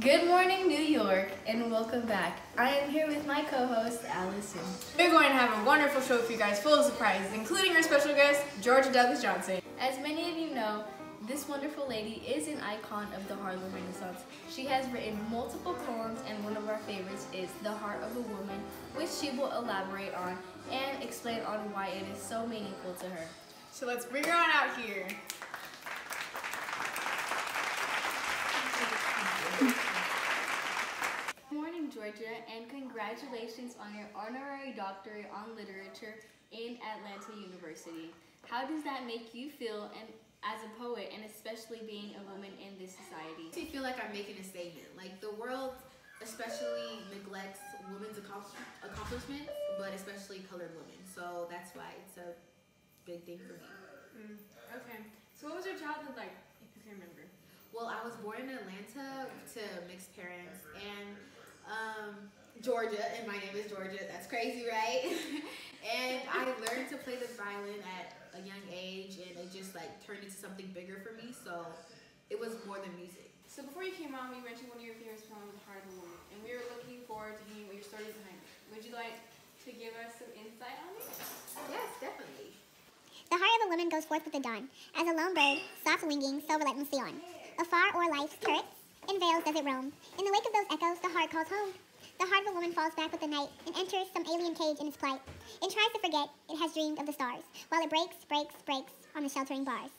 Good morning, New York, and welcome back. I am here with my co-host, Allison. We're going to have a wonderful show for you guys, full of surprises, including our special guest, Georgia Douglas Johnson. As many of you know, this wonderful lady is an icon of the Harlem Renaissance. She has written multiple poems, and one of our favorites is The Heart of a Woman, which she will elaborate on and explain on why it is so meaningful to her. So let's bring her on out here. Good morning, Georgia, and congratulations on your honorary doctorate on literature in Atlanta University. How does that make you feel and as a poet, and especially being a woman in this society? I feel like I'm making a statement. Like, the world especially neglects women's accomplishments, but especially colored women. So that's why it's a big thing for me. Okay. So what was your childhood like, if you can remember? Well, I was born in Atlanta to mixed parents, and Georgia, and my name is Georgia. That's crazy, right? And I learned to play the violin at a young age, and it just like turned into something bigger for me. So it was more than music. So before you came on, you mentioned one of your favorite poems, The Heart of a Woman, and we were looking forward to hearing what your story is behind it. Would you like to give us some insight on it? Yes, definitely. The heart of a woman goes forth with the dawn, as a lone bird, soft winging, so relentlessly on. Afar o'er life's turrets, in veils does it roam. In the wake of those echoes, the heart calls home. The heart of a woman falls back with the night and enters some alien cage in its plight. It tries to forget it has dreamed of the stars, while it breaks on the sheltering bars.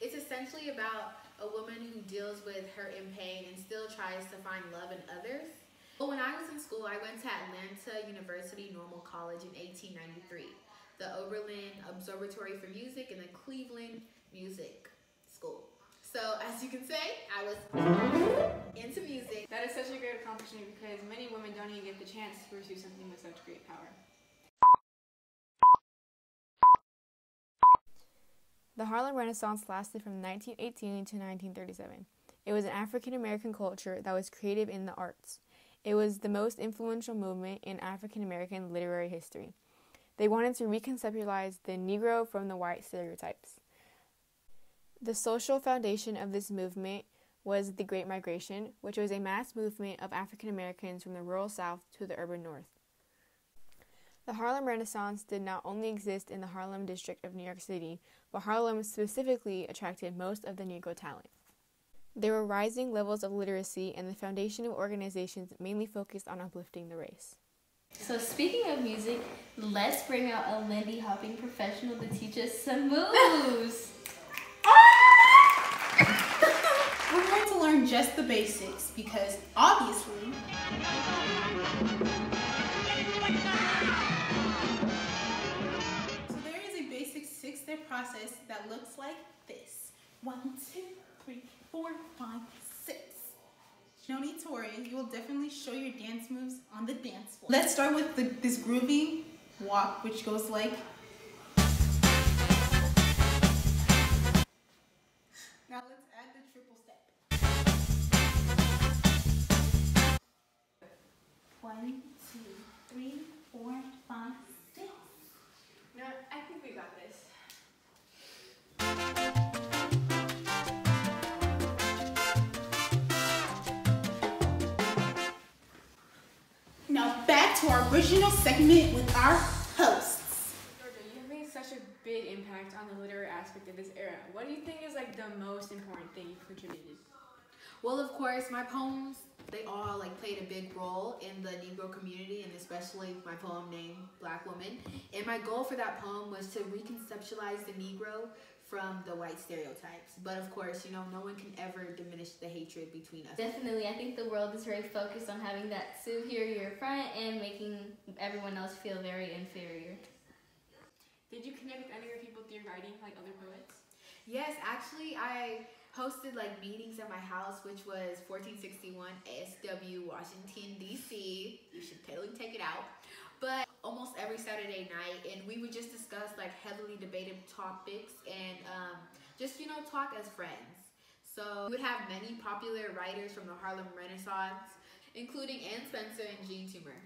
It's essentially about a woman who deals with hurt and pain and still tries to find love in others. Well, when I was in school, I went to Atlanta University Normal College in 1893, the Oberlin Observatory for Music, and the Cleveland Music School. So, as you can say, I was into music. That is such a great accomplishment because many women don't even get the chance to pursue something with such great power. The Harlem Renaissance lasted from 1918 to 1937. It was an African-American culture that was creative in the arts. It was the most influential movement in African-American literary history. They wanted to reconceptualize the Negro from the white stereotypes. The social foundation of this movement was the Great Migration, which was a mass movement of African Americans from the rural South to the urban North. The Harlem Renaissance did not only exist in the Harlem district of New York City, but Harlem specifically attracted most of the Negro talent. There were rising levels of literacy, and the foundation of organizations mainly focused on uplifting the race. So speaking of music, let's bring out a Lindy hopping professional to teach us some moves. We're going to learn just the basics because obviously so there is a basic 6-step process that looks like this. 1, 2, 3, 4, 5, 6. No need to worry, you will definitely show your dance moves on the dance floor. Let's start with this groovy walk, which goes like. Now let's add the triple step. 1, 2, 3, 4, 5, 6. No, I think we got this. Now back to our original segment with our hosts. Georgia, you have made such a big impact on the literary aspect of this era. What do you think is like the most important thing you've contributed? Well, of course, my poems, they all like played a big role in the Negro community, and especially my poem named Black Woman. And my goal for that poem was to reconceptualize the Negro from the white stereotypes. But of course, you know, no one can ever diminish the hatred between us. Definitely, I think the world is very focused on having that superior front and making everyone else feel very inferior. Did you connect with any other people through your writing, like other poets? Yes, actually, I hosted like meetings at my house, which was 1461 SW, Washington, D.C. You should totally take it out. But almost every Saturday night, and we would just discuss like heavily debated topics and just, you know, talk as friends. So we would have many popular writers from the Harlem Renaissance, including Anne Spencer and Jean Toomer.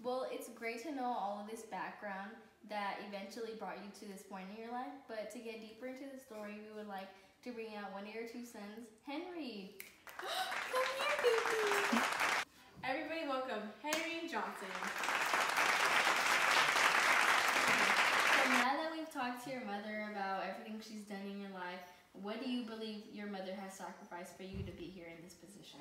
Well, it's great to know all of this background that eventually brought you to this point in your life, but to get deeper into the story, we would like to bring out one of your two sons, Henry. Come here, baby. Everybody welcome Henry Johnson. So now that we've talked to your mother about everything she's done in your life, what do you believe your mother has sacrificed for you to be here in this position?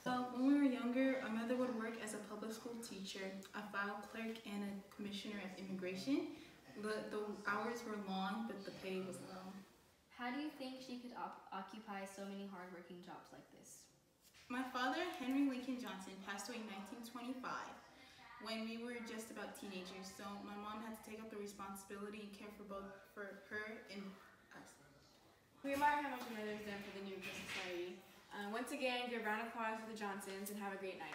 When we were younger, my mother would work as a public school teacher, a file clerk, and a commissioner of immigration. The hours were long, but the pay was low. How do you think she could occupy so many hardworking jobs like this? My father, Henry Lincoln Johnson, passed away in 1925 when we were just about teenagers, so my mom had to take up the responsibility and care for both for her and us. We admire how much your mother has done for the New York Society. Once again, give a round of applause for the Johnsons and have a great night.